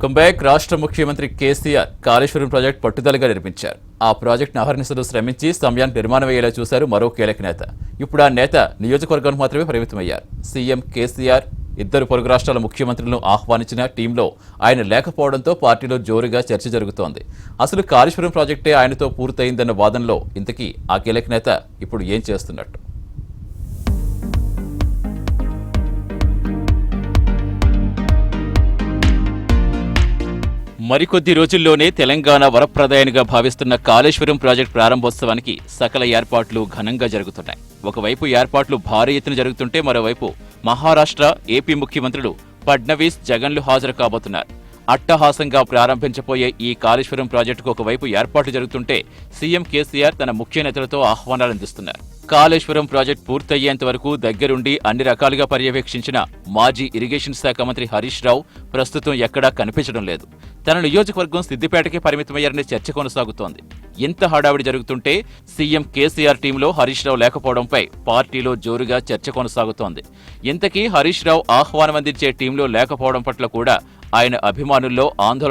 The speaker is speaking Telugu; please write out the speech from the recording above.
కుంభేక్ రాష్ట్ర ముఖ్యమంత్రి కేసీఆర్ కాళేశ్వరం ప్రాజెక్టు పట్టుదలగా నిర్మించారు. ఆ ప్రాజెక్టును అహర్నిశలు శ్రమించి సమయానికి నిర్మాణం అయ్యేలా చూశారు మరో కీలక నేత. ఇప్పుడు ఆ నేత నియోజకవర్గానికి మాత్రమే పరిమితమయ్యారు. సీఎం కేసీఆర్ ఇద్దరు పొరుగు రాష్ట్రాల ముఖ్యమంత్రులను ఆహ్వానించిన టీంలో ఆయన లేకపోవడంతో పార్టీలో జోరుగా చర్చ జరుగుతోంది. అసలు కాళేశ్వరం ప్రాజెక్టే ఆయనతో పూర్తయిందన్న వాదనలో ఇంతకీ ఆ కీలక నేత ఇప్పుడు ఏం చేస్తున్నట్టు? మరికొద్ది రోజుల్లోనే తెలంగాణ వరప్రదాయనిగా భావిస్తున్న కాళేశ్వరం ప్రాజెక్టు ప్రారంభోత్సవానికి సకల ఏర్పాట్లు ఘనంగా జరుగుతున్నాయి. ఒకవైపు ఏర్పాట్లు భారీ ఎత్తున జరుగుతుంటే మరోవైపు మహారాష్ట్ర, ఏపీ ముఖ్యమంత్రులు ఫడ్నవీస్, జగన్లు హాజరు కాబోతున్నారు. అట్టహాసంగా ప్రారంభించబోయే ఈ కాళేశ్వరం ప్రాజెక్టుకు ఒకవైపు ఏర్పాట్లు జరుగుతుంటే సీఎం కేసీఆర్ తన ముఖ్య నేతలతో ఆహ్వానాలు అందిస్తున్నారు. కాళేశ్వరం ప్రాజెక్టు పూర్తయ్యేంత వరకు దగ్గరుండి అన్ని రకాలుగా పర్యవేక్షించిన మాజీ ఇరిగేషన్ శాఖ మంత్రి హరీష్ రావు ప్రస్తుతం ఎక్కడా కనిపించడం లేదు. తన నియోజకవర్గం సిద్దిపేటకే పరిమితమయ్యారనే చర్చ కొనసాగుతోంది. ఇంత హడావిడి జరుగుతుంటే సీఎం కేసీఆర్ టీంలో హరీష్ రావు లేకపోవడంపై పార్టీలో జోరుగా చర్చ కొనసాగుతోంది. ఇంతకీ హరీష్ రావు ఆహ్వానం అందించే టీంలో లేకపోవడం పట్ల కూడా ఆయన అభిమానుల్లో ఆందోళన